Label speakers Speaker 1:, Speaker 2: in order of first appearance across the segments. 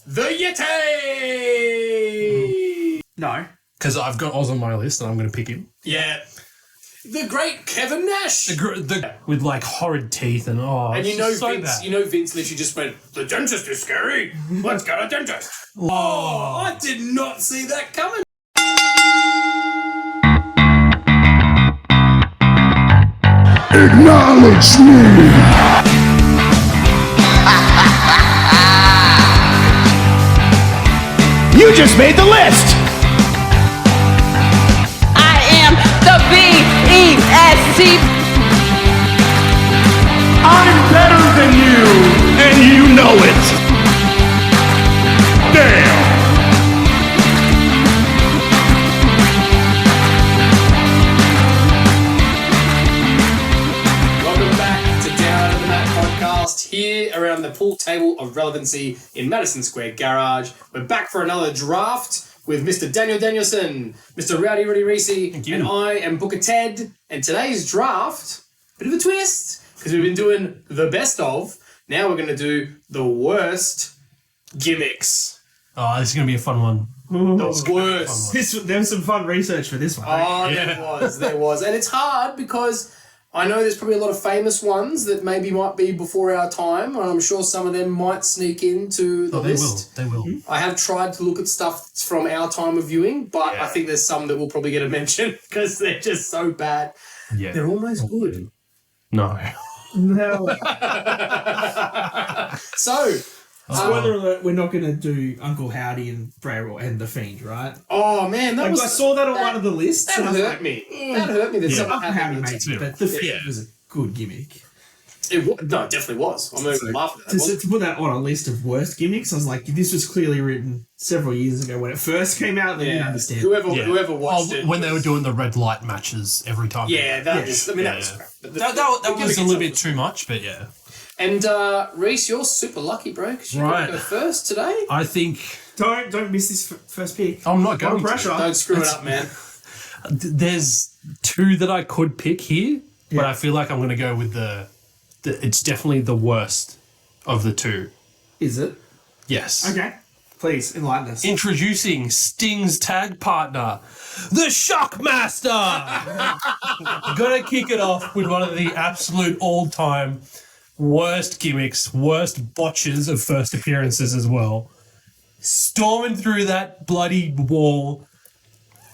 Speaker 1: The Yeti!
Speaker 2: No.
Speaker 3: Because I've got Oz on my list and I'm going to pick him.
Speaker 1: Yeah. The great Kevin Nash.
Speaker 3: With like horrid teeth and
Speaker 1: and you know,
Speaker 3: so
Speaker 1: Vince,
Speaker 3: bad.
Speaker 1: Vince literally just went, the dentist is scary. Let's go to dentist. Oh, I did not see that coming.
Speaker 4: Acknowledge me! You just made the list!
Speaker 5: I am the B-E-S-T.
Speaker 4: I'm better than you, and you know it! Damn!
Speaker 1: Welcome back to Down Under the Mat podcast here around the pool table of relevancy in Madison Square Garage. We're back for another draft with Mr. Daniel Danielson, Mr. Rowdy Reece, and I am Booker Ted. And today's draft, bit of a twist, because we've been doing the best of. Now we're going to do the worst gimmicks.
Speaker 3: Oh, this is going to be a fun one.
Speaker 1: The worst.
Speaker 2: There was some fun research for this one.
Speaker 1: Oh, there was. And it's hard because I know there's probably a lot of famous ones that maybe might be before our time, and I'm sure some of them might sneak into the list.
Speaker 3: They will.
Speaker 1: I have tried to look at stuff from our time of viewing, but I think there's some that will probably get a mention because they're just so bad.
Speaker 3: Yeah.
Speaker 1: They're almost good.
Speaker 3: No.
Speaker 2: No.
Speaker 1: So,
Speaker 2: Spoiler alert, we're not going to do Uncle Howdy and Bray and The Fiend, right?
Speaker 1: oh man, that was
Speaker 2: I saw that on one of the lists.
Speaker 1: that
Speaker 2: and I was
Speaker 1: hurt
Speaker 2: like,
Speaker 1: me. That hurt me that someone
Speaker 2: Uncle
Speaker 1: had
Speaker 2: Howdy
Speaker 1: that.
Speaker 2: makes it, but The Fiend was a good gimmick.
Speaker 1: It definitely was. I'm not even laughing at that.
Speaker 2: To put that on a list of worst gimmicks, I was like, this was clearly written several years ago when it first came out. They didn't understand.
Speaker 1: Whoever watched it.
Speaker 3: When they were doing the red light matches every time.
Speaker 1: Yeah, that was crap. But
Speaker 3: That was a little bit too much, but yeah.
Speaker 1: And Reece, you're super lucky, bro, because you got to go first today.
Speaker 3: I think...
Speaker 2: Don't miss this first pick.
Speaker 3: I'm not going
Speaker 2: No pressure.
Speaker 1: Don't screw it up, man.
Speaker 3: There's two that I could pick here, but I feel like I'm going to go with the... It's definitely the worst of the two.
Speaker 2: Is it?
Speaker 3: Yes.
Speaker 2: Okay. Please, enlighten us.
Speaker 3: Introducing Sting's tag partner, the Shockmaster! Gotta kick it off with one of the absolute all-time worst gimmicks, worst botches of first appearances as well. Storming through that bloody wall,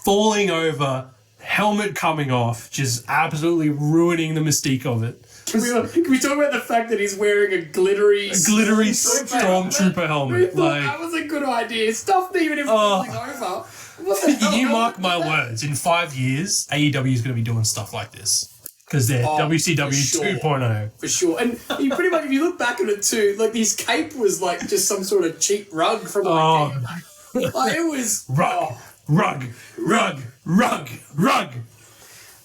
Speaker 3: falling over, helmet coming off, just absolutely ruining the mystique of it.
Speaker 1: Can we talk about the fact that he's wearing a glittery
Speaker 3: Stormtrooper helmet?
Speaker 1: We thought that was a good idea. Stuff even him falling over. What the hell?
Speaker 3: You mark my words, in 5 years, AEW is going to be doing stuff like this. Because they're WCW
Speaker 1: for sure.
Speaker 3: 2.0.
Speaker 1: For sure. And he pretty much, if you look back at it too, like his cape was like just some sort of cheap rug from like it was...
Speaker 3: Rug.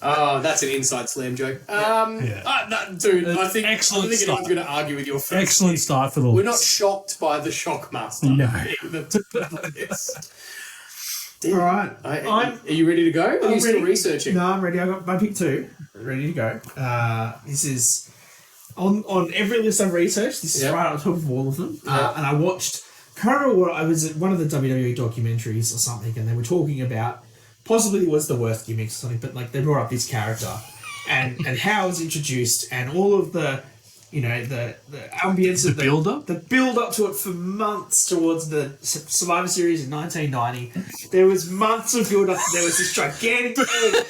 Speaker 1: Oh, that's an inside slam joke. Dude, I think
Speaker 3: excellent
Speaker 1: anyone's
Speaker 3: start.
Speaker 1: going to argue with your first
Speaker 3: Excellent
Speaker 1: pick.
Speaker 3: start for the
Speaker 1: We're
Speaker 3: list.
Speaker 1: not shocked by the Shockmaster.
Speaker 3: No.
Speaker 2: All right.
Speaker 1: Are you ready to go? Or are you still researching?
Speaker 2: No, I'm ready. I got my pick 2. Ready to go. This is on every list I've researched. This is right on top of all of them. And I watched. Can't remember what I was at one of the WWE documentaries or something, and they were talking about possibly it was the worst gimmicks or something, but like they brought up this character and how it was introduced and all of the the ambience of the build up to it for months towards the Survivor Series in 1990. There was months of build up. There was this gigantic egg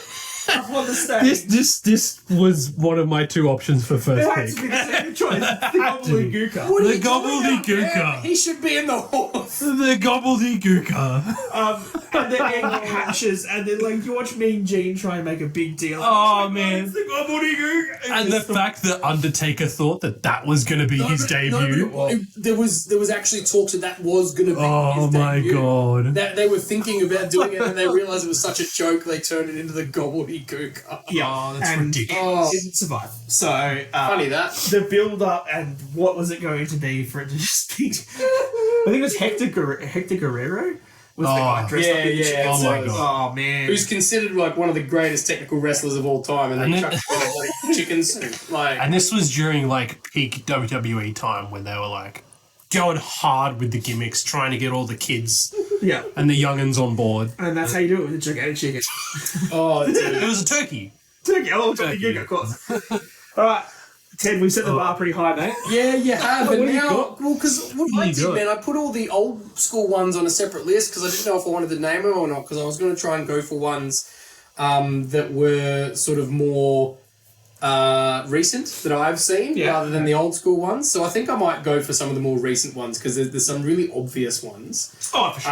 Speaker 2: up on the stage.
Speaker 3: This was one of my two options for first
Speaker 2: It had to
Speaker 3: pick.
Speaker 2: be the second choice. The gobbledygooker.
Speaker 3: The gobbledygooker.
Speaker 1: He should be in the horse.
Speaker 3: The gobbledygooker.
Speaker 2: And the egg hatches, and then like you watch Mean Gene try and make a big deal.
Speaker 3: Oh man!
Speaker 2: It's the gobbledygooker.
Speaker 3: And the fact that Undertaker thought that was going to be his debut.
Speaker 1: There was actually talks that was going to be his
Speaker 3: my
Speaker 1: debut.
Speaker 3: God!
Speaker 1: That they were thinking about doing it, and they realized it was such a joke. They turned it into the gobbledygooker.
Speaker 2: Yeah,
Speaker 3: that's ridiculous.
Speaker 1: Oh.
Speaker 2: Didn't survive. So
Speaker 1: Funny that.
Speaker 2: the build up and what was it going to be for it to just be? I think it was Hector Guerrero. Was the guy dressed up in the chicken
Speaker 3: oh my
Speaker 2: suit.
Speaker 3: God.
Speaker 2: Oh man!
Speaker 1: Who's considered like one of the greatest technical wrestlers of all time, and they chucked him in a bloody chicken suit. Like,
Speaker 3: And this was during like peak WWE time when they were like going hard with the gimmicks, trying to get all the kids
Speaker 2: Yeah.
Speaker 3: and the young'uns on board.
Speaker 2: And that's how you do it with a gigantic chicken.
Speaker 1: Oh, dude.
Speaker 3: It was a turkey.
Speaker 2: Turkey. Oh, turkey, of course. All right. Ted, we've set the bar pretty high, mate.
Speaker 1: Yeah, you have.
Speaker 2: What
Speaker 1: And
Speaker 2: have you
Speaker 1: now,
Speaker 2: got?
Speaker 1: well, because what I
Speaker 3: you
Speaker 1: did,
Speaker 3: got?
Speaker 1: man, I put all the old school ones on a separate list because I didn't know if I wanted to name them or not. Because I was going to try and go for ones that were sort of more recent that I've seen rather than the old school ones. So I think I might go for some of the more recent ones because there's some really obvious ones.
Speaker 2: Oh, for sure.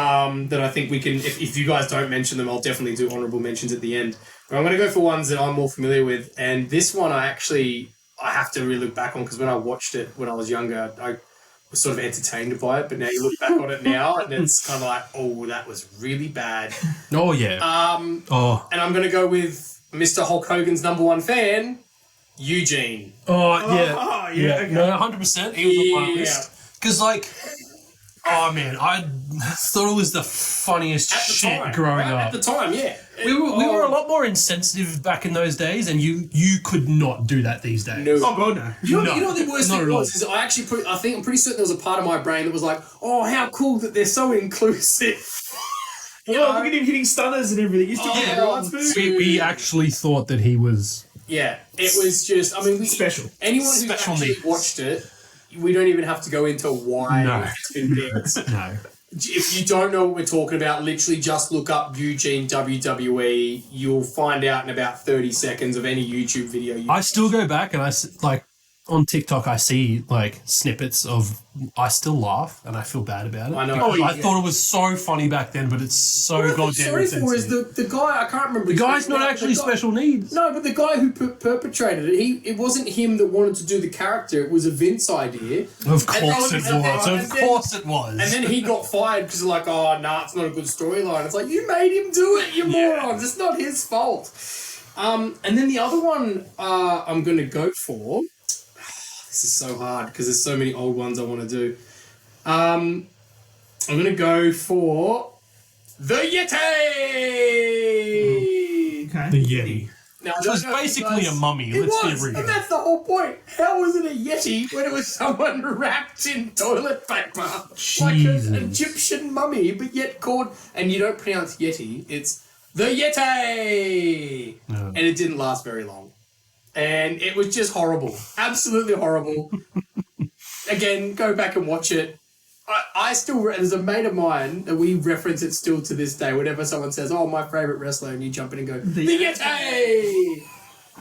Speaker 1: That I think we can, if you guys don't mention them, I'll definitely do honourable mentions at the end. But I'm going to go for ones that I'm more familiar with. And this one I have to really look back on because when I watched it when I was younger, I was sort of entertained by it. But now you look back on it now and it's kind of like, oh, that was really bad.
Speaker 3: Oh, yeah.
Speaker 1: And I'm going to go with Mr. Hulk Hogan's number one fan, Eugene.
Speaker 3: Oh, yeah.
Speaker 2: Oh, yeah. Okay.
Speaker 3: No, 100%. He was on my list. Because, like, oh, man, I thought it was the funniest shit growing up.
Speaker 1: At the time, yeah.
Speaker 3: We were a lot more insensitive back in those days, and you could not do that these days.
Speaker 1: No.
Speaker 2: Oh, God, no.
Speaker 1: You know what the worst
Speaker 3: Not
Speaker 1: thing
Speaker 3: at all.
Speaker 1: was? Is I'm pretty certain there was a part of my brain that was like, oh, how cool that they're so inclusive.
Speaker 2: Yeah, look at him hitting stunners and everything. He's doing
Speaker 1: yeah.
Speaker 2: dance moves.
Speaker 3: We actually thought that he was...
Speaker 1: Yeah, it was just, I mean,
Speaker 2: Special.
Speaker 1: Anyone who
Speaker 3: Special
Speaker 1: actually
Speaker 3: needs.
Speaker 1: watched it, we don't even have to go into why
Speaker 3: No.
Speaker 1: it's been picked.
Speaker 3: No.
Speaker 1: If you don't know what we're talking about, literally just look up Eugene WWE. You'll find out in about 30 seconds of any YouTube video.
Speaker 3: I still go back and on TikTok, I see like snippets of. I still laugh and I feel bad about it.
Speaker 1: I know.
Speaker 3: Because
Speaker 1: Oh,
Speaker 3: I thought it was so funny back then, but it's so
Speaker 1: What I feel
Speaker 3: goddamn
Speaker 1: sorry for is
Speaker 3: insensitive.
Speaker 1: the guy, I can't remember.
Speaker 3: The guy's not actually special needs.
Speaker 1: No, but the guy who perpetrated it, it wasn't him that wanted to do the character. It was a Vince idea.
Speaker 3: Of course it was.
Speaker 1: And
Speaker 3: Of course it was.
Speaker 1: And then he got fired because like, oh, nah, it's not a good storyline. It's like, you made him do it, you morons. It's not his fault. And then the other one I'm going to go for... This is so hard because there's so many old ones I want to do. I'm going to go for the Yeti!
Speaker 2: Okay.
Speaker 3: The Yeti.
Speaker 1: Now,
Speaker 3: It was basically a mummy.
Speaker 1: It
Speaker 3: Let's be
Speaker 1: was,
Speaker 3: real.
Speaker 1: and that's the whole point. How was it a Yeti when it was someone wrapped in toilet paper? Like
Speaker 3: Jesus.
Speaker 1: an Egyptian mummy, but yet called, and you don't pronounce Yeti, it's the Yeti!
Speaker 3: No.
Speaker 1: And it didn't last very long. And it was just horrible. Absolutely horrible. Again, go back and watch it. I still, there's a mate of mine that we reference it still to this day. Whenever someone says, oh, my favourite wrestler, and you jump in and go, the Yeti!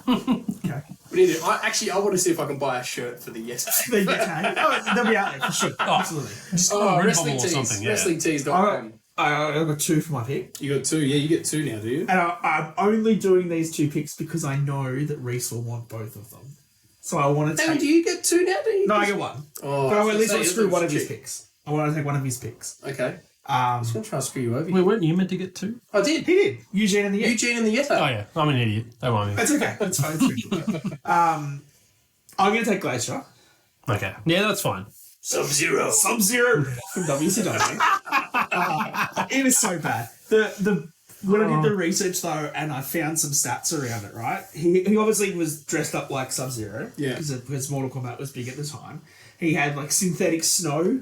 Speaker 2: Okay.
Speaker 1: We need to, I want to see if I can buy a shirt for the Yeti.
Speaker 2: The Yeti. Oh, they'll be out there for sure. Absolutely.
Speaker 3: Just
Speaker 1: Oh,
Speaker 3: a
Speaker 1: Wrestling
Speaker 3: Redbubble or
Speaker 1: Tees.
Speaker 3: something. Yeah.
Speaker 1: WrestlingTees.com.
Speaker 2: I got two for my pick.
Speaker 1: You got two? Yeah, you get two now, do you?
Speaker 2: And I'm only doing these two picks because I know that Reece will want both of them. So I want to
Speaker 1: Damn,
Speaker 2: take...
Speaker 1: do you get two now, do you?
Speaker 2: No, I get one.
Speaker 1: Oh,
Speaker 2: But I
Speaker 1: was
Speaker 2: at least
Speaker 1: gonna
Speaker 2: want to
Speaker 1: say,
Speaker 2: screw one of his
Speaker 1: cheap.
Speaker 2: picks. I want to take one of his picks.
Speaker 1: Okay. I'm going to try to screw you over.
Speaker 3: Wait, weren't you meant to get two?
Speaker 1: I did.
Speaker 2: He did. Eugene and the Yeti.
Speaker 1: Eugene and the Yeti.
Speaker 3: Oh, yeah. I'm an idiot. Don't mind me.
Speaker 2: That's okay. That's fine. I'm going to take Glacier.
Speaker 3: Okay. Yeah, that's fine.
Speaker 1: Sub-Zero.
Speaker 2: Sub-Zero from WCW. It was so bad. When I did the research though, and I found some stats around it, right? He obviously was dressed up like Sub-Zero.
Speaker 1: Yeah.
Speaker 2: Because Mortal Kombat was big at the time. He had like synthetic snow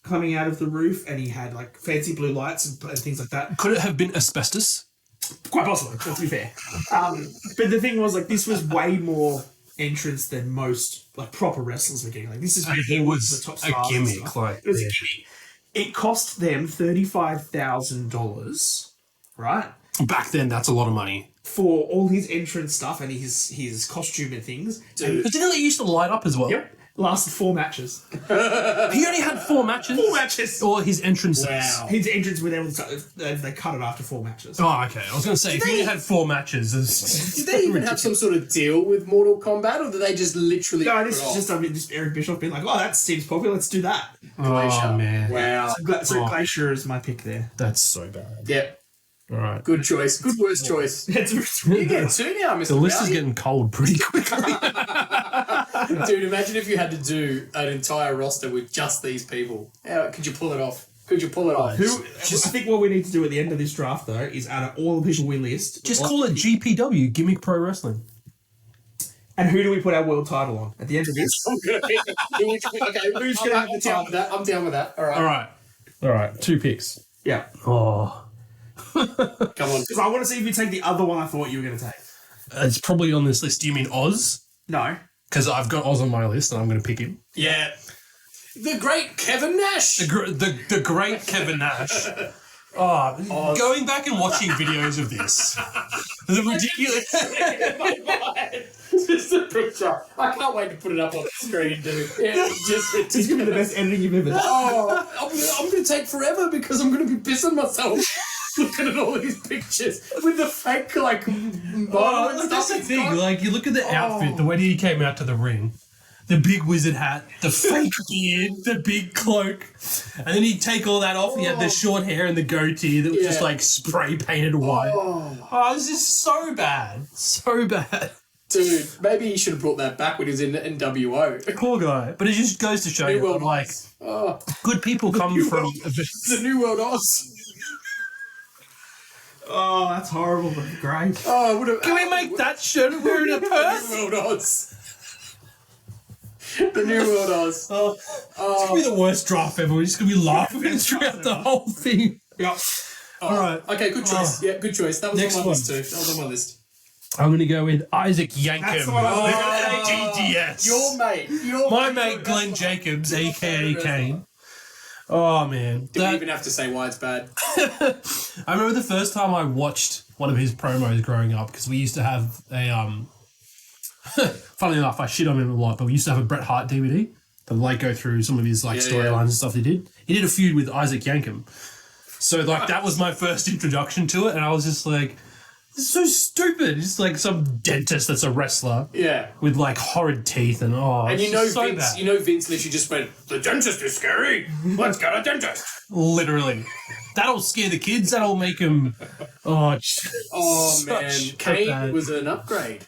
Speaker 2: coming out of the roof, and he had like fancy blue lights and things like that.
Speaker 3: Could it have been asbestos?
Speaker 2: Quite possibly, to be fair. But the thing was, like, this was way more entrance than most like proper wrestlers were getting. Like, this is
Speaker 3: And he was
Speaker 2: the top
Speaker 3: a
Speaker 2: stars and
Speaker 3: gimmick.
Speaker 2: stuff.
Speaker 3: Like,
Speaker 2: It was a gimmick. It cost them $35,000, right,
Speaker 3: back then, that's a lot of money.
Speaker 2: for all his entrance stuff and his costume and things.
Speaker 1: Dude.
Speaker 3: But didn't it used to light up as well?
Speaker 2: Yep, lasted 4 matches.
Speaker 3: He only had 4 matches?
Speaker 2: 4 matches.
Speaker 3: Or his entrances?
Speaker 1: Wow.
Speaker 2: His entrance were able to, they cut it after 4 matches.
Speaker 3: Oh, okay. I was going to say, if he only had 4 matches...
Speaker 1: Did they even have some sort of deal with Mortal Kombat, or did they just literally...
Speaker 2: No, this is just Eric Bischoff being like, oh, that seems popular, let's do that.
Speaker 3: Oh, man.
Speaker 1: Wow.
Speaker 2: So Glacier is my pick there.
Speaker 3: That's so bad.
Speaker 1: Yep.
Speaker 3: All right.
Speaker 1: Good choice. Good worst choice.
Speaker 2: It's
Speaker 1: You get two now, Mr.
Speaker 3: The list is
Speaker 1: Rowdy.
Speaker 3: getting cold pretty quickly.
Speaker 1: Dude, imagine if you had to do an entire roster with just these people. How could you pull it off? Could you pull it off?
Speaker 2: I think what we need to do at the end of this draft, though, is out of all the people we list...
Speaker 3: Just call it GPW, Gimmick Pro Wrestling.
Speaker 2: And who do we put our world title on at the end of this?
Speaker 1: Who's
Speaker 2: gonna have the
Speaker 1: down with that? I'm down with that. All right.
Speaker 3: All right. 2 picks.
Speaker 2: Yeah.
Speaker 3: Oh,
Speaker 1: Come on.
Speaker 2: Because I want to see if you take the other one I thought you were going to take.
Speaker 3: it's probably on this list. Do you mean Oz?
Speaker 2: No.
Speaker 3: Because I've got Oz on my list, and I'm going to pick him.
Speaker 1: Yeah. The great Kevin Nash.
Speaker 3: The great Kevin Nash. Oh, going back and watching videos of this, the ridiculous.
Speaker 1: Just a picture. I can't wait to put it up on the screen, dude. Yeah, it's just
Speaker 2: It's going to be the best editing you've ever done.
Speaker 1: I'm going to take forever because I'm going to be pissing myself looking at all these pictures with the fake, like,
Speaker 3: That's the thing. Like, you look at the outfit, the way he came out to the ring, the big wizard hat, the fake beard, the big cloak, and then he'd take all that off. He had the short hair and the goatee that was just like spray painted white. Oh, this is so bad, so bad.
Speaker 1: Dude, maybe he should have brought that back when he was in NWO.
Speaker 3: Poor guy. But it just goes to show
Speaker 1: New
Speaker 3: you,
Speaker 1: World
Speaker 3: like,
Speaker 1: Oz.
Speaker 3: good people come from.
Speaker 1: The New World Oz.
Speaker 2: Oh, that's horrible, but great.
Speaker 1: Oh, would have.
Speaker 3: Can we make that shirt and wear it in a
Speaker 1: The
Speaker 3: purse?
Speaker 1: New World Oz. The New World Oz.
Speaker 3: It's gonna be the worst draft ever. We're just gonna be laughing throughout the whole thing.
Speaker 2: Yep.
Speaker 3: All right.
Speaker 1: Okay, good choice. Yeah, good choice. That was
Speaker 3: Next
Speaker 1: on my
Speaker 3: one.
Speaker 1: list too. That was on my list.
Speaker 3: I'm gonna go with Isaac Yankem.
Speaker 2: That's the one I was
Speaker 3: GDS.
Speaker 1: Your mate.
Speaker 3: My mate Glenn Jacobs, aka Kane. Oh man,
Speaker 1: Did we even have to say why it's bad?
Speaker 3: I remember the first time I watched one of his promos growing up because we used to have a Funnily enough, I shit on him a lot, but we used to have a Bret Hart DVD that would like go through some of his like storylines and stuff he did. He did a feud with Isaac Yankem, so like that was my first introduction to it, and I was just like, "This is so stupid." It's like some dentist that's a wrestler.
Speaker 1: Yeah.
Speaker 3: With like horrid teeth and
Speaker 1: And
Speaker 3: it's
Speaker 1: you know,
Speaker 3: so
Speaker 1: Vince.
Speaker 3: bad.
Speaker 1: You know, Vince literally just went, "The dentist is scary. Let's get a dentist."
Speaker 3: Literally. That'll scare the kids. That'll make them. Oh,
Speaker 1: Man, Kane was an upgrade.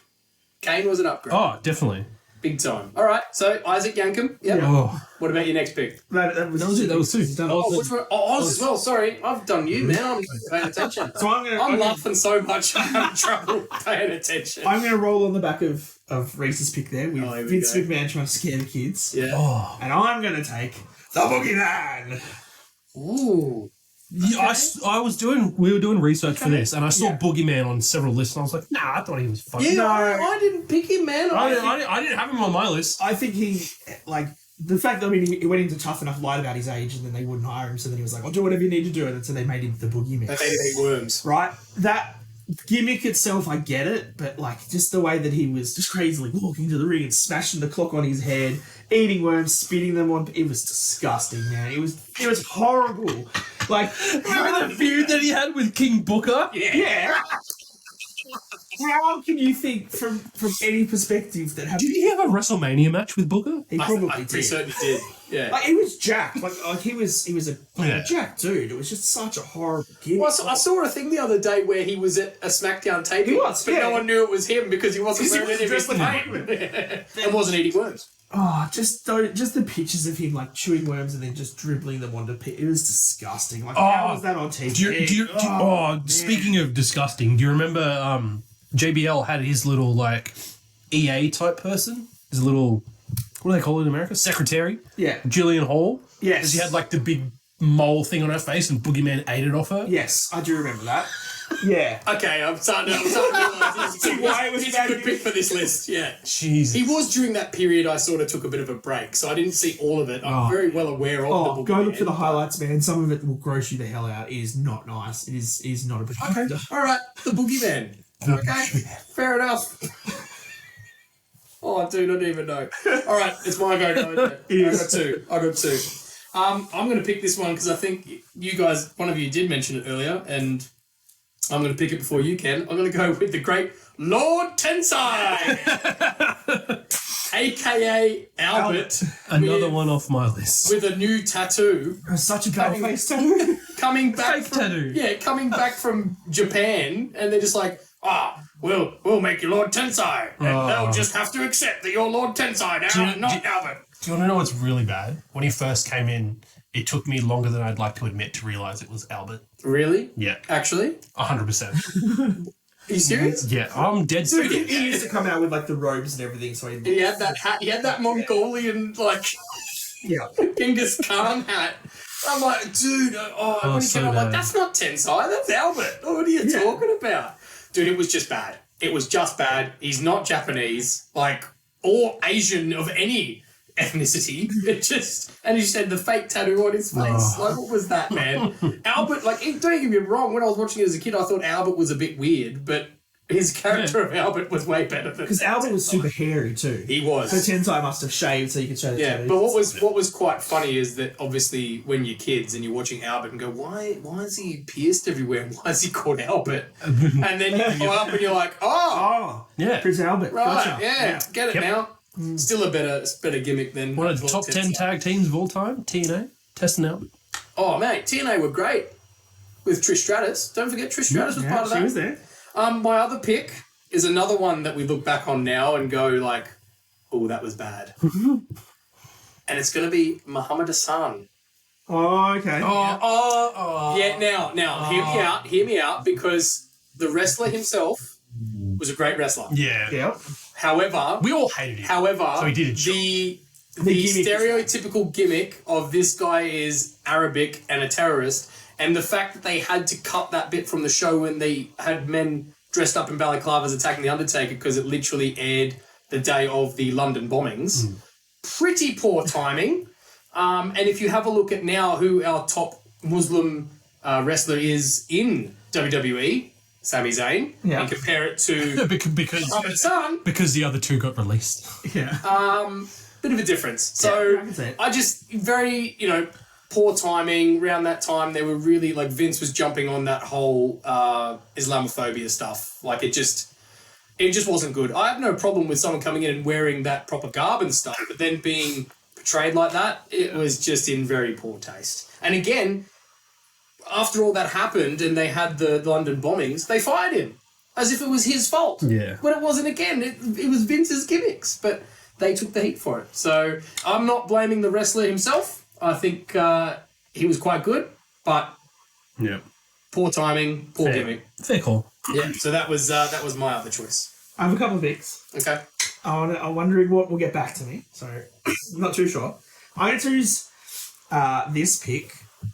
Speaker 1: Kane was an upgrade.
Speaker 3: Oh, definitely.
Speaker 1: Big time. All right, so Isaac Yankem. Yep.
Speaker 3: Oh,
Speaker 1: What about your next pick?
Speaker 2: That was
Speaker 3: it. That was two. That
Speaker 1: Oh,
Speaker 3: was
Speaker 1: which one? Oh, Oz as well. Sorry, I've done you now. I'm paying attention.
Speaker 2: So
Speaker 1: I'm laughing so much, I'm having trouble paying attention.
Speaker 2: I'm going to roll on the back of Reese's pick there with
Speaker 1: here we
Speaker 2: Vince
Speaker 1: go.
Speaker 2: McMahon trying to scare the kids.
Speaker 1: Yeah.
Speaker 3: Oh.
Speaker 2: And I'm going to take the Boogeyman.
Speaker 1: Ooh.
Speaker 3: Yeah, we were doing research for this, and I saw Boogeyman on several lists, and I was like, nah, I thought he was funny.
Speaker 1: Yeah,
Speaker 2: No.
Speaker 1: I didn't pick him, man.
Speaker 3: I didn't have him on my list.
Speaker 2: I think he, like, the fact that he went into Tough Enough, lied about his age, and then they wouldn't hire him, so then he was like, I'll do whatever you need to do, and so they made him the Boogeyman.
Speaker 1: They made him eat worms.
Speaker 2: Right? That gimmick itself, I get it, but, like, just the way that he was just crazily walking to the ring and smashing the clock on his head, eating worms, spitting them on, it was disgusting, man. It was horrible. Like,
Speaker 3: Remember the feud that he had with King Booker?
Speaker 2: yeah. How can you think from any perspective that
Speaker 3: Did he have a WrestleMania match with Booker?
Speaker 2: he
Speaker 1: I'm
Speaker 2: probably
Speaker 1: pretty
Speaker 2: did?
Speaker 1: certain he did. Yeah.
Speaker 2: Like, he was jacked. Like he was a
Speaker 3: Yeah.
Speaker 2: jacked dude. It was just such a horrible gimmick.
Speaker 1: Well, I saw a thing the other day where he was at a SmackDown taping,
Speaker 2: He was,
Speaker 1: but
Speaker 2: yeah.
Speaker 1: no one knew it was him because he wasn't
Speaker 2: Because he
Speaker 1: wearing any of his
Speaker 2: wasn't
Speaker 1: paint and wasn't eating worms.
Speaker 2: Oh, just the pictures of him like chewing worms and then just dribbling them onto people. It was disgusting. Like, how was that on TV?
Speaker 3: Speaking of disgusting, do you remember JBL had his little like EA type person? His little, what do they call it in America? Secretary?
Speaker 2: Yeah.
Speaker 3: Gillian Hall?
Speaker 2: Yes.
Speaker 3: Because she had like the big mole thing on her face and Boogeyman ate it off her?
Speaker 2: Yes, I do remember that. Yeah.
Speaker 1: Okay, I'm starting to realise
Speaker 2: Why it was
Speaker 1: he's a
Speaker 2: bad
Speaker 1: good
Speaker 2: news.
Speaker 1: pick for this list. Yeah.
Speaker 3: Jesus.
Speaker 1: He was during that period I sort of took a bit of a break, so I didn't see all of it. I'm very well aware of
Speaker 2: Oh,
Speaker 1: the
Speaker 2: go look
Speaker 1: Boogeyman.
Speaker 2: for the highlights, man. Some of it will gross you the hell out. It is not nice. It is not a good.
Speaker 1: Okay, all right, the Boogeyman. Okay, fair enough. Oh, dude, I don't even know. All right, it's my go now, isn't it? I got two. I'm going to pick this one because I think you guys, one of you did mention it earlier, and I'm going to pick it before you can. I'm going to go with the great Lord Tensai, a.k.a. Albert.
Speaker 3: Another
Speaker 1: with-
Speaker 3: one off my list.
Speaker 1: With a new tattoo.
Speaker 2: Such a bad face tattoo.
Speaker 1: Coming back
Speaker 3: Fake tattoo.
Speaker 1: Yeah, coming back from Japan, and they're just like, we'll make you Lord Tensai, and they'll just have to accept that you're Lord Tensai now, not Albert.
Speaker 3: Do you want to know what's really bad? When he first came in, it took me longer than I'd like to admit to realise it was Albert.
Speaker 1: Really?
Speaker 3: Yeah.
Speaker 1: Actually?
Speaker 3: 100%.
Speaker 1: Are you serious?
Speaker 3: Yeah, I'm dead
Speaker 2: Dude,
Speaker 3: serious.
Speaker 2: he used to come out with like the robes and everything, so
Speaker 1: He had that hat. He had that Mongolian like
Speaker 2: yeah.
Speaker 1: Genghis Khan hat. I'm like, dude. When he
Speaker 3: so
Speaker 1: came out, I'm like,
Speaker 3: bad.
Speaker 1: that's not Tensai. That's Albert. What are you talking about, dude? It was just bad. It was just bad. He's not Japanese, like, or Asian of any ethnicity. It just, and he said the fake tattoo on his face. Like, what was that, man? Albert, like, don't get me wrong. When I was watching it as a kid, I thought Albert was a bit weird, but his character of Albert was way better than
Speaker 2: Because Albert was super hairy too.
Speaker 1: he was.
Speaker 2: So Tensai must have shaved so you could show the
Speaker 1: Yeah,
Speaker 2: tattoos.
Speaker 1: but what was quite funny is that obviously when you're kids and you're watching Albert and go, why is he pierced everywhere? Why is he called Albert? And then you go up and you're like, oh,
Speaker 3: Yeah.
Speaker 2: Prince Albert.
Speaker 1: right,
Speaker 2: Gotcha.
Speaker 1: yeah, get it now. Still a better gimmick than
Speaker 3: One of the top 10 tag teams of all time, TNA, testing out.
Speaker 1: Oh mate, TNA were great with Trish Stratus. Don't forget Trish Stratus was
Speaker 2: Yeah,
Speaker 1: part of that.
Speaker 2: she was there.
Speaker 1: My other pick is another one that we look back on now and go like, oh, that was bad. And it's going to be Muhammad Hassan.
Speaker 2: Oh, okay.
Speaker 1: Yeah, now, hear me out, because the wrestler himself was a great wrestler.
Speaker 3: Yeah.
Speaker 2: Yep.
Speaker 1: However,
Speaker 3: We all hated him.
Speaker 1: so
Speaker 3: he did it.
Speaker 1: the
Speaker 2: gimmick.
Speaker 1: stereotypical gimmick of this guy is Arabic and a terrorist, and the fact that they had to cut that bit from the show when they had men dressed up in balaclavas attacking the Undertaker because it literally aired the day of the London bombings. Pretty poor timing. And if you have a look at now who our top Muslim wrestler is in WWE, Sami Zayn,
Speaker 2: Yeah.
Speaker 1: and compare it to
Speaker 3: because
Speaker 1: Hassan,
Speaker 3: because the other two got released.
Speaker 2: Yeah.
Speaker 1: bit of a difference.
Speaker 2: Yeah,
Speaker 1: So
Speaker 2: I can see it.
Speaker 1: I just very, poor timing. Around that time, they were really like Vince was jumping on that whole Islamophobia stuff. Like it just wasn't good. I have no problem with someone coming in and wearing that proper garb and stuff, but then being portrayed like that, it was just in very poor taste. And again, after all that happened and they had the London bombings, they fired him as if it was his fault.
Speaker 3: Yeah.
Speaker 1: But it wasn't again. It was Vince's gimmicks, but they took the heat for it. So I'm not blaming the wrestler himself. I think he was quite good, but
Speaker 3: Yeah.
Speaker 1: poor timing, poor
Speaker 3: Fair.
Speaker 1: gimmick.
Speaker 3: Fair call.
Speaker 1: Yeah. So that was my other choice.
Speaker 2: I have a couple of picks.
Speaker 1: Okay.
Speaker 2: I'm wondering what will get back to me. So, I'm not too sure. I'm going to choose this pick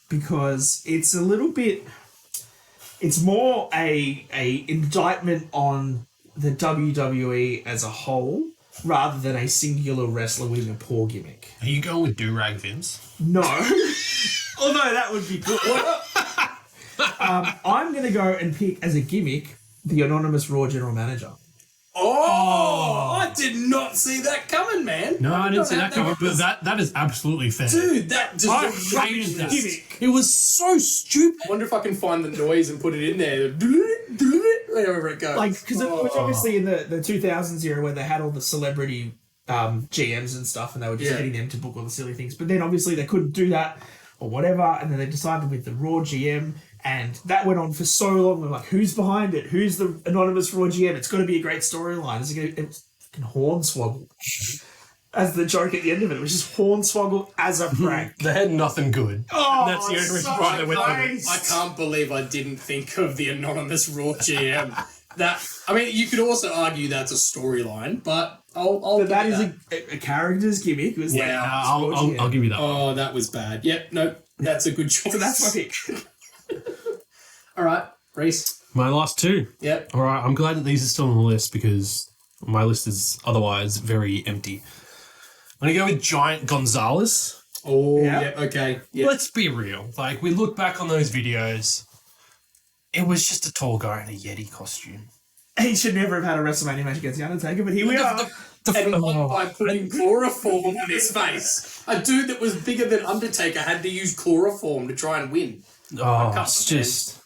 Speaker 2: because it's a little bit... It's more a indictment on the WWE as a whole rather than a singular wrestler with a poor gimmick.
Speaker 3: Are you going with Do-Rag Vince?
Speaker 2: No. Although that would be good. I'm going to go and pick as a gimmick the anonymous Raw General Manager.
Speaker 1: Oh, I did not see that coming, man.
Speaker 3: No, I didn't see that coming, but that is
Speaker 1: Dude,
Speaker 3: absolutely fair.
Speaker 1: that just
Speaker 3: I
Speaker 1: looks
Speaker 3: hated that.
Speaker 2: gimmick.
Speaker 3: It was so stupid.
Speaker 1: I wonder if I can find the noise and put it in there. Wherever it goes.
Speaker 2: Like, because it was obviously in the 2000s era where they had all the celebrity GMs and stuff and they were just getting them to book all the silly things. But then obviously they couldn't do that or whatever. And then they decided with the Raw GM. And that went on for so long. We're like, who's behind it? Who's the anonymous Raw GM? It's got to be a great storyline. It's fucking Hornswoggle. As the joke at the end of it. It was just Hornswoggle as a prank.
Speaker 3: They had nothing good.
Speaker 2: Oh,
Speaker 3: That's the only reason
Speaker 2: such
Speaker 3: why they
Speaker 2: a
Speaker 3: went with it.
Speaker 2: waste.
Speaker 1: I can't believe I didn't think of the anonymous Raw GM. You could also argue that's a storyline, but I'll
Speaker 2: But that
Speaker 1: give
Speaker 2: is
Speaker 1: you
Speaker 2: a character's gimmick. It was
Speaker 1: Yeah,
Speaker 2: like,
Speaker 3: I'll give you that.
Speaker 1: Oh, that was bad. Yep, no, that's a good choice.
Speaker 2: So that's my pick.
Speaker 1: All right, Reece.
Speaker 3: My last two.
Speaker 1: Yep.
Speaker 3: All right, I'm glad that these are still on the list because my list is otherwise very empty. I'm going to go with Giant Gonzalez.
Speaker 1: Oh,
Speaker 2: Yeah.
Speaker 1: yeah. Okay. Yep.
Speaker 3: Let's be real. Like, we look back on those videos, it was just a tall guy in a Yeti costume.
Speaker 2: He should never have had a WrestleMania match against The Undertaker, but here we are.
Speaker 1: And won by putting chloroform on his face. A dude that was bigger than Undertaker had to use chloroform to try and win.
Speaker 3: Oh,
Speaker 1: Come
Speaker 3: it's
Speaker 1: on,
Speaker 3: just...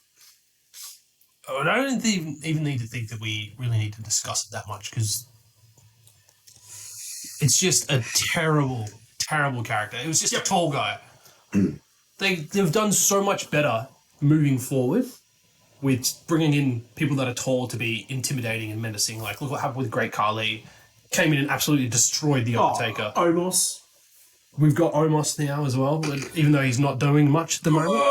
Speaker 3: I don't even need to think that we really need to discuss it that much because it's just a terrible, terrible character. It was just a tall guy. They've done so much better moving forward with bringing in people that are tall to be intimidating and menacing. Like, look what happened with Great Khali. Came in and absolutely destroyed The Undertaker.
Speaker 2: Omos.
Speaker 3: We've got Omos now as well, even though he's not doing much at the moment.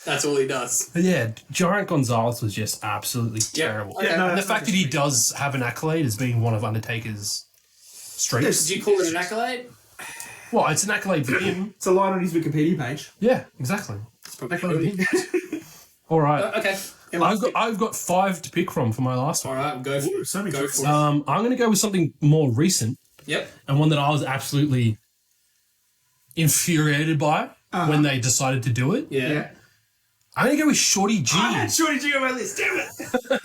Speaker 1: That's all he does.
Speaker 3: But yeah, Giant Gonzalez was just absolutely terrible.
Speaker 1: Okay.
Speaker 2: no,
Speaker 3: And the
Speaker 2: that's
Speaker 3: fact that he does have an accolade as being one of Undertaker's streaks.
Speaker 1: Do you call it an accolade?
Speaker 3: Well, it's an accolade for him.
Speaker 2: It's a line on his Wikipedia page.
Speaker 3: Yeah, exactly.
Speaker 1: It's probably
Speaker 3: All right.
Speaker 1: okay. Yeah,
Speaker 3: I've got 5 to pick from for my last one.
Speaker 1: all right, go for it.
Speaker 2: so many
Speaker 1: Go
Speaker 2: choices.
Speaker 1: for it.
Speaker 3: I'm going to go with something more recent
Speaker 1: Yep.
Speaker 3: and one that I was absolutely infuriated by when they decided to do it.
Speaker 1: Yeah.
Speaker 3: I'm going to go with Shorty G.
Speaker 2: I had Shorty G on my list, damn it.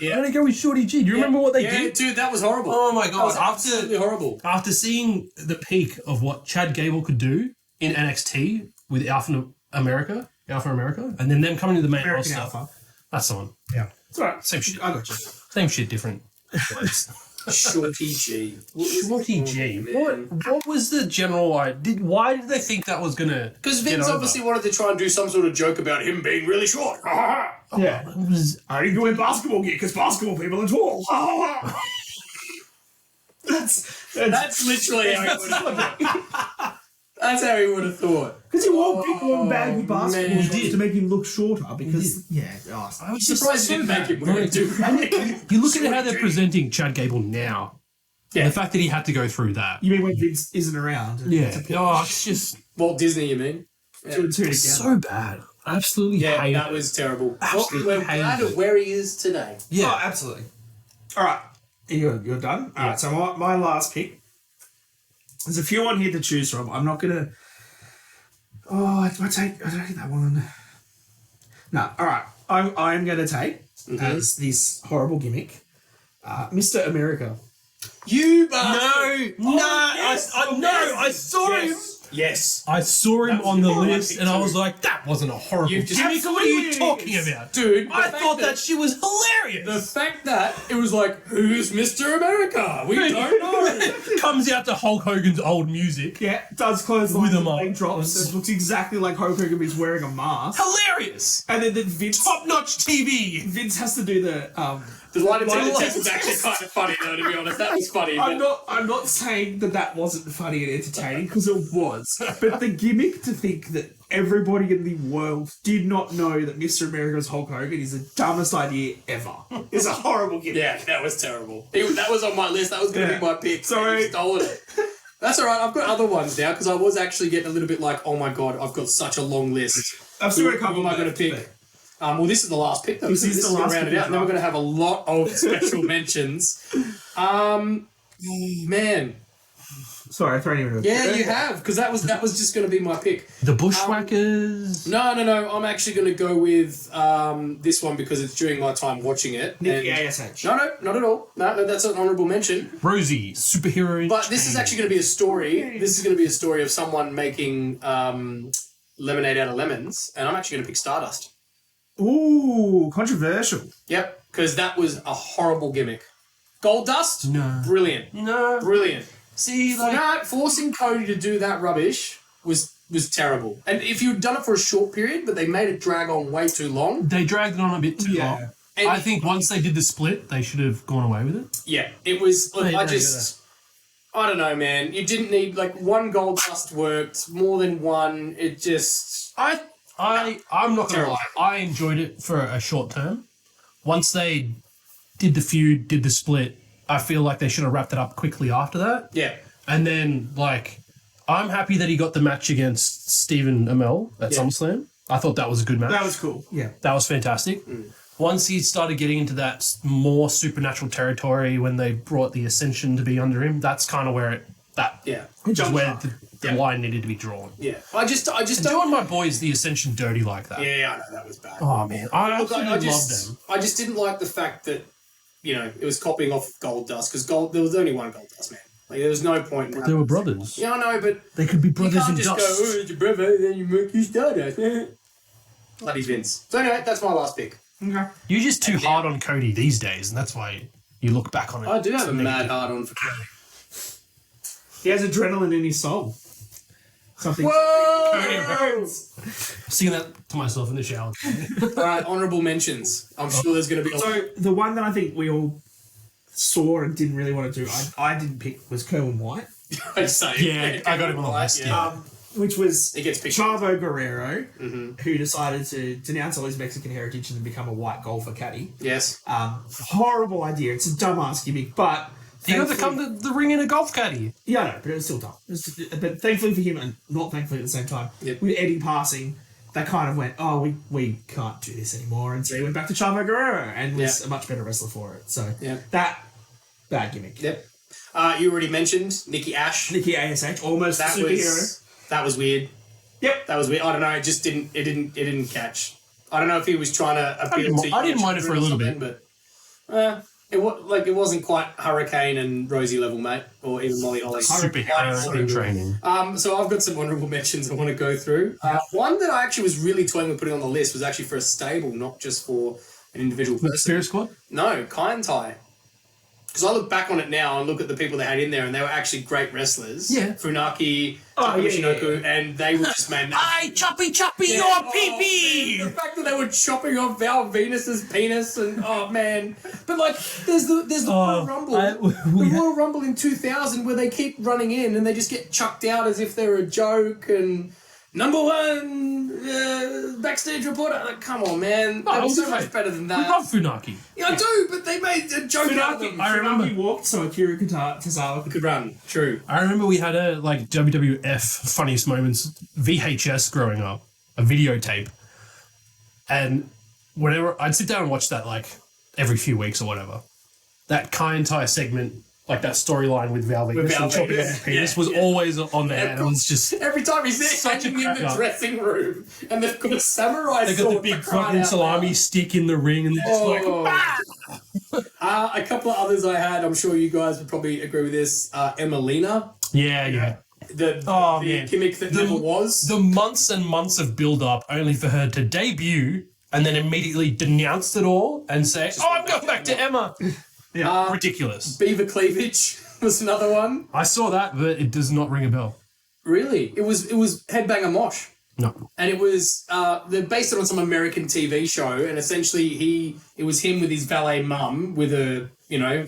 Speaker 3: I'm going to go with Shorty G. Do you remember what they
Speaker 1: Yeah,
Speaker 3: did?
Speaker 1: dude, that was horrible.
Speaker 3: Oh my
Speaker 1: That
Speaker 3: god!
Speaker 1: was absolutely horrible.
Speaker 3: After seeing the peak of what Chad Gable could do in NXT with Alpha America, and then them coming to the main
Speaker 2: American
Speaker 3: roster.
Speaker 2: Alpha.
Speaker 3: That's the one.
Speaker 2: Yeah. It's alright.
Speaker 3: Same shit.
Speaker 2: I got you.
Speaker 3: Same shit, different words.
Speaker 1: Shorty G.
Speaker 3: Shorty G. What was the general idea? Why did they think that was gonna?
Speaker 1: Because Vince obviously wanted to try and do some sort of joke about him being really short.
Speaker 2: Yeah.
Speaker 3: It was.
Speaker 2: I didn't go in basketball gear because basketball people are tall.
Speaker 1: That's literally how he would have thought. That's how he would have thought.
Speaker 2: Because he wore big long baggy basketball
Speaker 1: man.
Speaker 2: shorts to make him look shorter. Because
Speaker 3: I was
Speaker 1: Surprised he didn't make him wear it too.
Speaker 3: You look at how they're presenting Chad Gable now.
Speaker 1: Yeah.
Speaker 3: And the fact that he had to go through that.
Speaker 2: you mean when Vince isn't around?
Speaker 3: Yeah. Oh, it's just
Speaker 1: Walt Disney, you mean?
Speaker 2: Two and two together.
Speaker 3: so bad. I absolutely
Speaker 1: Yeah,
Speaker 3: hate
Speaker 1: that
Speaker 3: it.
Speaker 1: was terrible.
Speaker 3: Absolutely
Speaker 1: Well, we're glad
Speaker 3: hated
Speaker 1: of where he is today.
Speaker 3: Yeah.
Speaker 2: Oh, absolutely. All right, you're done. All right, so my last pick. There's a few on here to choose from. I'm not gonna. Oh, I don't take that one. No, all right. I'm gonna take as this horrible gimmick, Mr. America.
Speaker 1: You bastard!
Speaker 3: I saw him.
Speaker 1: Yes.
Speaker 3: I saw him on the list, and I was like, "That wasn't a horrible
Speaker 1: You've just-
Speaker 3: gimmick. What are you
Speaker 2: Absolutely
Speaker 3: talking
Speaker 2: is.
Speaker 3: about,
Speaker 1: Dude,
Speaker 3: I thought that shit was hilarious."
Speaker 1: The fact that it was like, who's Mr. America? We don't know.
Speaker 3: Comes out to Hulk Hogan's old music.
Speaker 2: Yeah, does close
Speaker 3: With
Speaker 2: the
Speaker 3: him up.
Speaker 2: leg drops. It looks exactly like Hulk Hogan is wearing a mask.
Speaker 3: Hilarious.
Speaker 2: And then Vince
Speaker 3: Top-notch TV.
Speaker 2: Vince has to do the
Speaker 1: The line of
Speaker 2: Line of
Speaker 1: test was actually kind of funny, though, to be honest. That was funny.
Speaker 2: I'm
Speaker 1: but-
Speaker 2: not saying that wasn't funny and entertaining because it was, but the gimmick to think that everybody in the world did not know that Mr. America's Hulk Hogan is the dumbest idea ever. It's a horrible gimmick.
Speaker 1: Yeah, that was terrible. That was on my list. That was going to
Speaker 2: Yeah.
Speaker 1: be my pick.
Speaker 2: Sorry.
Speaker 1: You stole it. That's all right. I've got other ones now because I was actually getting a little bit like, oh my god, I've got such a long list.
Speaker 2: I've still got a couple.
Speaker 1: Who am I going to
Speaker 2: left,
Speaker 1: pick? Well, this is the last pick, though.
Speaker 2: This is the
Speaker 1: gonna
Speaker 2: last
Speaker 1: round
Speaker 2: pick
Speaker 1: it out,
Speaker 2: as
Speaker 1: and then we're
Speaker 2: well.
Speaker 1: going to have a lot of special mentions. Man,
Speaker 2: Sorry, I thrown you into
Speaker 1: yeah, you have because that was just going to be my pick.
Speaker 3: The Bushwhackers.
Speaker 1: No. I'm actually going to go with this one because it's during my time watching it.
Speaker 2: Nick
Speaker 1: and-
Speaker 2: ASH.
Speaker 1: No, not at all. No, that's an honourable mention.
Speaker 3: Rosie, superhero. in
Speaker 1: But this is
Speaker 3: chains.
Speaker 1: actually going to be a story. This is going to be a story of someone making lemonade out of lemons, and I'm actually going to pick Stardust.
Speaker 2: Ooh, controversial.
Speaker 1: Yep, because that was a horrible gimmick. Gold Dust?
Speaker 3: No.
Speaker 1: Brilliant.
Speaker 3: No.
Speaker 1: Brilliant.
Speaker 3: See, like,
Speaker 1: No, forcing Cody to do that rubbish was terrible. And if you'd done it for a short period, but they made it drag on way too long,
Speaker 3: they dragged it on a bit too long.
Speaker 1: And-
Speaker 3: I think once they did the split, they should have gone away with it.
Speaker 1: yeah, it was. Look,
Speaker 3: They-
Speaker 1: I
Speaker 3: they
Speaker 1: just. I don't know, man. You didn't need like one Gold Dust worked, more than one. It just.
Speaker 3: I'm not gonna
Speaker 1: Terrible.
Speaker 3: lie. I enjoyed it for a short term. Once they did the feud, did the split, I feel like they should have wrapped it up quickly after that.
Speaker 1: Yeah.
Speaker 3: And then, like, I'm happy that he got the match against Stephen Amell at
Speaker 1: Yeah.
Speaker 3: SummerSlam. I thought that was a good match.
Speaker 2: That was cool. Yeah.
Speaker 3: That was fantastic. Once he started getting into that more supernatural territory when they brought the Ascension to be under him, that's kind of where
Speaker 1: Yeah.
Speaker 3: is
Speaker 2: Jumped
Speaker 3: where
Speaker 2: up.
Speaker 3: the line needed to be drawn.
Speaker 1: Yeah. I just
Speaker 3: And
Speaker 1: don't.
Speaker 3: doing my boys the Ascension dirty like that.
Speaker 1: Yeah, I know that was bad.
Speaker 3: Oh man, I
Speaker 1: Look,
Speaker 3: absolutely
Speaker 1: I
Speaker 3: love
Speaker 1: just,
Speaker 3: them.
Speaker 1: I just didn't like the fact that, it was copying off Gold Dust because there was only one Gold Dust man. Like there was no point. In
Speaker 3: They were brothers.
Speaker 1: Yeah, I know, but
Speaker 3: They could be
Speaker 1: you
Speaker 3: brothers
Speaker 1: can't
Speaker 3: in
Speaker 1: just
Speaker 3: dust.
Speaker 1: go, oh, it's your brother, then you make you Stardust. Bloody Vince. So anyway, that's my last pick.
Speaker 2: Okay.
Speaker 3: You're just too hard on Cody these days, and that's why you look back on it.
Speaker 1: I do have a
Speaker 3: as
Speaker 1: mad
Speaker 3: negative.
Speaker 1: hard on for Cody.
Speaker 2: He has adrenaline in his soul. Something.
Speaker 1: Whoa!
Speaker 3: Singing that to myself in the shower.
Speaker 1: All right, honourable mentions. I'm sure there's going to be a
Speaker 2: So the one that I think we all saw and didn't really want to do, I didn't pick was Kerwin White.
Speaker 1: I'd say.
Speaker 3: Yeah, I got him on the list, yeah.
Speaker 2: which was
Speaker 1: It gets picked.
Speaker 2: Chavo Guerrero, who decided to denounce all his Mexican heritage and then become a white golfer caddy.
Speaker 1: Yes.
Speaker 2: Horrible idea. It's a dumbass gimmick, but
Speaker 3: He got to
Speaker 2: thankfully-
Speaker 3: come to the ring in a golf caddy.
Speaker 2: Yeah, I know, but it was still dumb. But thankfully for him, and not thankfully at the same time,
Speaker 1: Yep.
Speaker 2: with Eddie passing, they kind of went, oh, we can't do this anymore. And so he went back to Chavo Guerrero and was a much better wrestler for it. So that bad gimmick.
Speaker 1: Yep. You already mentioned Nikki Ash.
Speaker 2: Nikki ASH, almost a superhero.
Speaker 1: That was weird.
Speaker 2: Yep.
Speaker 1: That was weird. I don't know. It just didn't catch. I don't know if he was trying to appeal to.
Speaker 3: I didn't mind it for a little bit,
Speaker 1: but it wasn't quite Hurricane and Rosie level, mate, or even Molly Holly.
Speaker 3: Superhero in training.
Speaker 1: So I've got some honourable mentions I want to go through. One that I actually was really toying with putting on the list was actually for a stable, not just for an individual person.
Speaker 3: Spirit Squad?
Speaker 1: No, Kai Tai. Because I look back on it now and look at the people they had in there, and they were actually great wrestlers.
Speaker 3: Yeah.
Speaker 1: Funaki, Takashinoku, and they were just man.
Speaker 3: Aye, choppy, your pee-pee!
Speaker 1: The fact that they were chopping off Val Venus's penis, and oh man! But like, there's the Royal Rumble, the Royal Rumble in 2000, where they keep running in and they just get chucked out as if they're a joke. And number one backstage reporter, like, come on, man!
Speaker 3: No,
Speaker 1: That was so
Speaker 3: okay.
Speaker 1: much better than
Speaker 3: We
Speaker 1: that.
Speaker 3: love Funaki.
Speaker 1: Yeah, I do, but they made a joke out of them.
Speaker 3: I remember.
Speaker 2: He walked so Akira Tozawa
Speaker 1: Could run, true.
Speaker 3: I remember we had a WWF funniest moments VHS growing up, a videotape, and whenever I'd sit down and watch that like every few weeks or whatever, that entire segment, like that storyline with Val Venus
Speaker 1: Val
Speaker 3: and chopping
Speaker 1: Venus,
Speaker 3: off his penis was always on there, and it was just
Speaker 1: Every time he's there,
Speaker 3: Such a
Speaker 1: hanging in the
Speaker 3: cracker.
Speaker 1: dressing room, and they've got a samurai
Speaker 3: they got
Speaker 1: sword
Speaker 3: the big
Speaker 1: for crying
Speaker 3: fucking
Speaker 1: out
Speaker 3: salami
Speaker 1: loud.
Speaker 3: stick in the ring, and they're just like,
Speaker 1: A couple of others I had, I'm sure you guys would probably agree with this. Emelina,
Speaker 3: yeah.
Speaker 1: the
Speaker 3: Man.
Speaker 1: gimmick that never was.
Speaker 3: The months and months of build up only for her to debut and then immediately denounce it all and say, I'm going back to Emma. Ridiculous.
Speaker 1: Beaver cleavage was another one.
Speaker 3: I saw that, but it does not ring a bell.
Speaker 1: Really, it was Headbanger Mosh.
Speaker 3: No.
Speaker 1: And it was they based it on some American TV show, and essentially it was him with his valet mum with her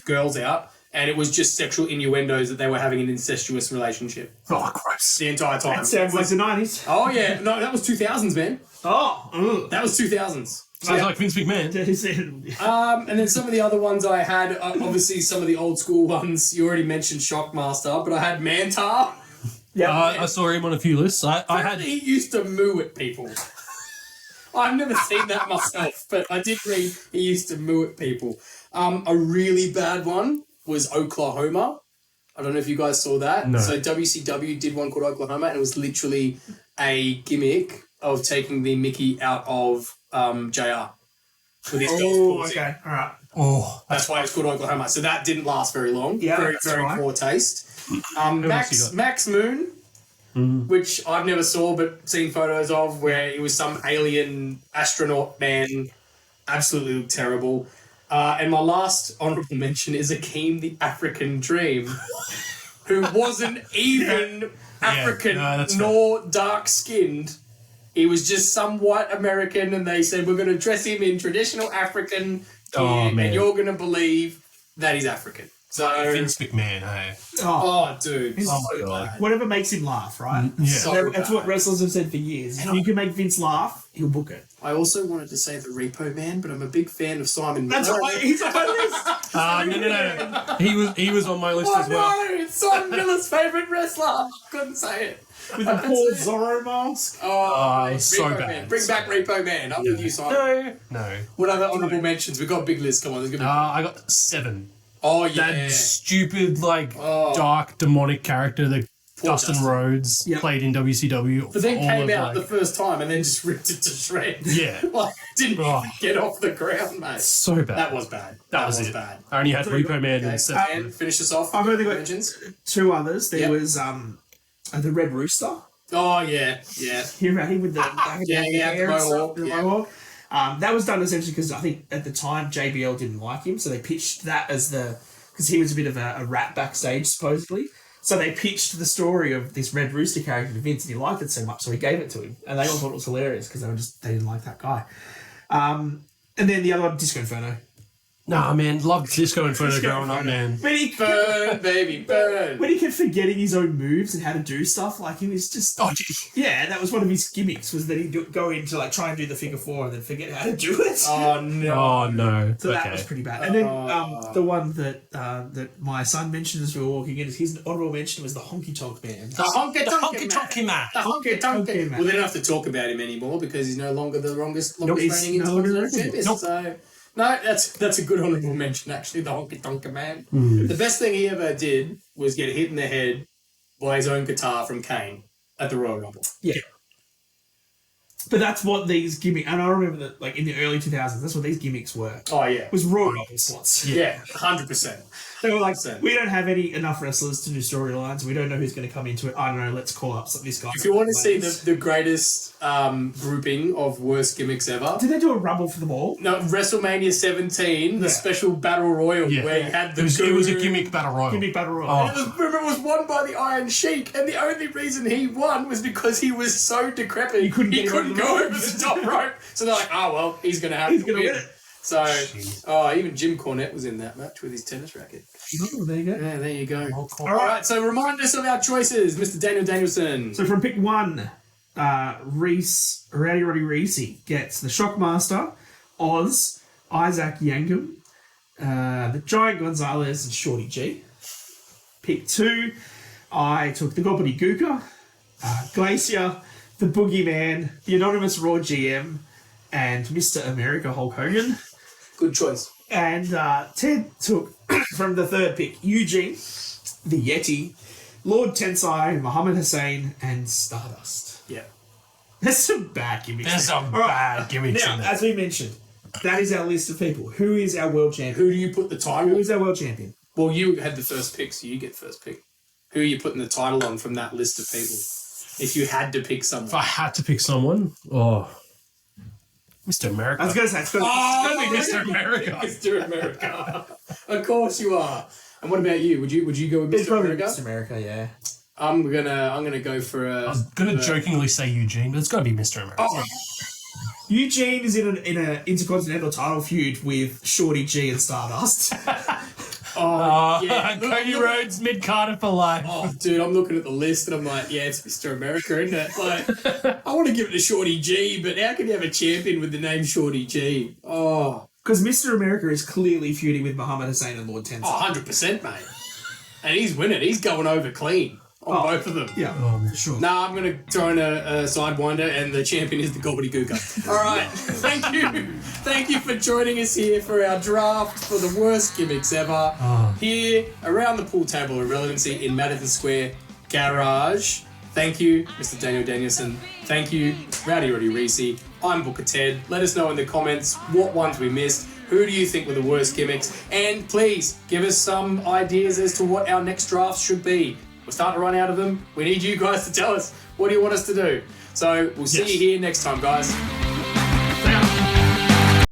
Speaker 1: girls out, and it was just sexual innuendos that they were having an incestuous relationship
Speaker 3: Oh, gross.
Speaker 1: the entire time.
Speaker 2: That sounds like the 90s.
Speaker 1: Oh yeah, no, that was 2000s, man.
Speaker 2: Oh,
Speaker 1: That was 2000s.
Speaker 3: Sounds like Vince McMahon.
Speaker 1: And then some of the other ones I had, obviously some of the old school ones. You already mentioned Shockmaster, but I had Mantar.
Speaker 3: I saw him on a few lists. I had.
Speaker 1: He used to moo at people. I've never seen that myself, but I did read he used to moo at people. A really bad one was Oklahoma. I don't know if you guys saw that.
Speaker 3: No.
Speaker 1: So WCW did one called Oklahoma, and it was literally a gimmick of taking the Mickey out of JR. With his
Speaker 2: Oh, okay, all right.
Speaker 3: Oh,
Speaker 1: That's why it's called Oklahoma. So that didn't last very long.
Speaker 2: Yeah,
Speaker 1: very,
Speaker 2: that's
Speaker 1: very
Speaker 2: right.
Speaker 1: poor taste.
Speaker 3: else you
Speaker 1: Max
Speaker 3: got?
Speaker 1: Max Moon, which I've never saw but seen photos of, where he was some alien astronaut man. Absolutely looked terrible. And my last honourable mention is Akeem the African Dream, who wasn't even African
Speaker 3: no, that's
Speaker 1: nor dark-skinned. He was just some white American, and they said, we're going to dress him in traditional African gear,
Speaker 3: man.
Speaker 1: and you're going to believe that he's African. So,
Speaker 3: Vince McMahon, hey.
Speaker 1: oh, dude.
Speaker 3: Oh my God.
Speaker 2: Whatever makes him laugh, right?
Speaker 3: Yeah.
Speaker 1: So
Speaker 2: That's
Speaker 1: bad.
Speaker 2: what wrestlers have said for years. If you can make Vince laugh, he'll book it.
Speaker 1: I also wanted to say the Repo Man, but I'm a big fan of Simon
Speaker 2: That's
Speaker 1: Miller.
Speaker 2: why he's on my list.
Speaker 3: No. He was on my list
Speaker 1: Oh
Speaker 3: as well.
Speaker 1: no, it's Simon Miller's favourite wrestler. Couldn't say it.
Speaker 2: With a poor Zorro mask.
Speaker 1: Oh,
Speaker 3: so
Speaker 1: Repo
Speaker 3: bad.
Speaker 1: Man. Bring back Repo Man. Up with you, Simon.
Speaker 3: No.
Speaker 1: What other honourable mentions? We've got a big list. Come on, there's gonna be.
Speaker 3: I got 7.
Speaker 1: Oh yeah.
Speaker 3: That stupid, dark, demonic character that
Speaker 1: Poor
Speaker 3: Dustin
Speaker 1: Dustin.
Speaker 3: Rhodes
Speaker 2: Yep.
Speaker 3: played in WCW.
Speaker 1: But then
Speaker 3: all
Speaker 1: came
Speaker 3: of,
Speaker 1: out the first time and then just ripped it to shreds.
Speaker 3: Yeah.
Speaker 1: Didn't
Speaker 3: Oh.
Speaker 1: even get off the ground, mate.
Speaker 3: So bad.
Speaker 1: That was bad.
Speaker 3: That was it.
Speaker 1: bad.
Speaker 3: I only had Repo Man
Speaker 1: Okay,
Speaker 3: and Seth.
Speaker 1: and finish us off.
Speaker 2: I've only got
Speaker 1: mentions.
Speaker 2: 2 others. There
Speaker 1: Yep.
Speaker 2: was the Red Rooster.
Speaker 1: Oh yeah, yeah.
Speaker 2: You ready with the
Speaker 1: Yeah,
Speaker 2: hair
Speaker 1: the
Speaker 2: and stuff,
Speaker 1: mohawk,
Speaker 2: the
Speaker 1: yeah.
Speaker 2: mohawk. That was done essentially because I think at the time JBL didn't like him, so they pitched that as because he was a bit of a rat backstage supposedly. So they pitched the story of this Red Rooster character to Vince, and he liked it so much, so he gave it to him, and they all thought it was hilarious because they didn't like that guy. And then the other one, Disco Inferno.
Speaker 3: Nah, man, loved Disco Inferno growing up, man.
Speaker 2: When he,
Speaker 1: Burn, baby, burn.
Speaker 2: when he kept forgetting his own moves and how to do stuff, like he was just...
Speaker 3: Oh, gee.
Speaker 2: Yeah, that was one of his gimmicks, was that he'd go in to like try and do the figure four and then forget how to do it.
Speaker 1: Oh, no.
Speaker 3: Oh, no.
Speaker 2: So that was pretty bad. And then the one that my son mentioned as we were walking in, his honorable mention was the Honky Tonk Man.
Speaker 1: The honky
Speaker 3: Honky-tonky man.
Speaker 1: The honky tonk
Speaker 2: man.
Speaker 1: man. Well, they don't have to talk about him anymore because he's no longer the longest
Speaker 2: he's
Speaker 1: reigning
Speaker 2: no longer
Speaker 1: Intercontinental
Speaker 2: reigning.
Speaker 1: champion.
Speaker 3: Nope.
Speaker 1: So, no, that's a good honourable mention, actually, the honky tonk man. The best thing he ever did was get hit in the head by his own guitar from Kane at the Royal Rumble.
Speaker 2: Yeah. But that's what these gimmicks, and I remember that like in the early 2000s, that's what these gimmicks were.
Speaker 1: Oh, yeah.
Speaker 2: Was Royal Rumble slots.
Speaker 1: Yeah, 100%.
Speaker 2: They were like,
Speaker 1: 100%.
Speaker 2: we don't have enough wrestlers to do storylines. We don't know who's going to come into it. I don't know. Let's call up this guy.
Speaker 1: If you want to see the greatest grouping of worst gimmicks ever,
Speaker 2: Did they do a Rumble for them all?
Speaker 1: no, WrestleMania 17, the
Speaker 2: Yeah.
Speaker 1: special Battle Royal
Speaker 3: Yeah.
Speaker 1: where you had the
Speaker 3: It was a
Speaker 1: Guru.
Speaker 3: gimmick battle royal.
Speaker 2: Gimmick Battle Royal.
Speaker 1: And remember, it was won by the Iron Sheik, and the only reason he won was because he was so decrepit.
Speaker 2: He couldn't get over the
Speaker 1: go
Speaker 2: ropes.
Speaker 1: over the top rope. So they're like, oh, well, he's going to have
Speaker 2: He's
Speaker 1: to
Speaker 2: gonna
Speaker 1: win.
Speaker 2: win it.
Speaker 1: So, even Jim Cornette was in that match with his tennis racket.
Speaker 2: Oh, there you go.
Speaker 1: Yeah, there you go.
Speaker 3: cool.
Speaker 1: All right, so remind us of our choices, Mr. Daniel Danielson.
Speaker 2: So from pick one, Reece, Rowdy Roddy Reece gets the Shockmaster, Oz, Isaac Yankum, the Giant Gonzalez, and Shorty G. Pick two, I took the Gobbledygooker, Glacier, the Boogeyman, the Anonymous Raw GM, and Mr. America Hulk Hogan.
Speaker 1: Good choice.
Speaker 2: And Ted took, from the third pick, Eugene, the Yeti, Lord Tensai, Muhammad Hussein, and Stardust.
Speaker 1: Yeah.
Speaker 2: There's some bad gimmicks.
Speaker 3: There's some
Speaker 2: All right.
Speaker 3: bad gimmicks
Speaker 2: Now,
Speaker 3: in there.
Speaker 2: as we mentioned, that is our list of people. Who is our world champion?
Speaker 1: Who do you put the title
Speaker 2: Who
Speaker 1: on?
Speaker 2: is our world champion?
Speaker 1: Well, you had the first pick, so you get first pick. Who are you putting the title on from that list of people? If you had to pick someone.
Speaker 3: If I had to pick someone, Mr. America.
Speaker 2: I was going to say, it's going
Speaker 1: Oh,
Speaker 2: to be
Speaker 3: Mr. America.
Speaker 1: Mr. America. Of course you are. And what about you? Would you go with
Speaker 2: It's
Speaker 1: Mr.
Speaker 2: probably
Speaker 1: America?
Speaker 2: Mr. America, yeah.
Speaker 1: I'm gonna go for a.
Speaker 3: I was going to jokingly say Eugene, but it's got to be Mr. America.
Speaker 1: Oh,
Speaker 2: Eugene is in an intercontinental title feud with Shorty G and Stardust.
Speaker 1: yeah.
Speaker 3: Cody Rhodes, mid-Carter for life.
Speaker 1: Oh, dude, I'm looking at the list and I'm like, yeah, it's Mr. America, isn't it? Like, I want to give it to Shorty G, but how can you have a champion with the name Shorty G? Oh,
Speaker 2: Because Mr. America is clearly feuding with Muhammad Hussein and Lord Tensai.
Speaker 1: 100%, mate. And he's winning. He's going over clean on both of them.
Speaker 2: Yeah, for sure.
Speaker 1: Nah, I'm going to throw in a sidewinder, and the champion is the Gobbledygooker. All right. Thank you. Thank you for joining us here for our draft for the worst gimmicks ever. Here, around the pool table of relevancy in Madison Square Garage. Thank you, Mr. Daniel Danielson. Thank you, Rowdy Roddy Reece. I'm Booker Ted. Let us know in the comments what ones we missed. Who do you think were the worst gimmicks? And please give us some ideas as to what our next draft should be. We're starting to run out of them. We need you guys to tell us what do you want us to do. So we'll see you here next time, guys.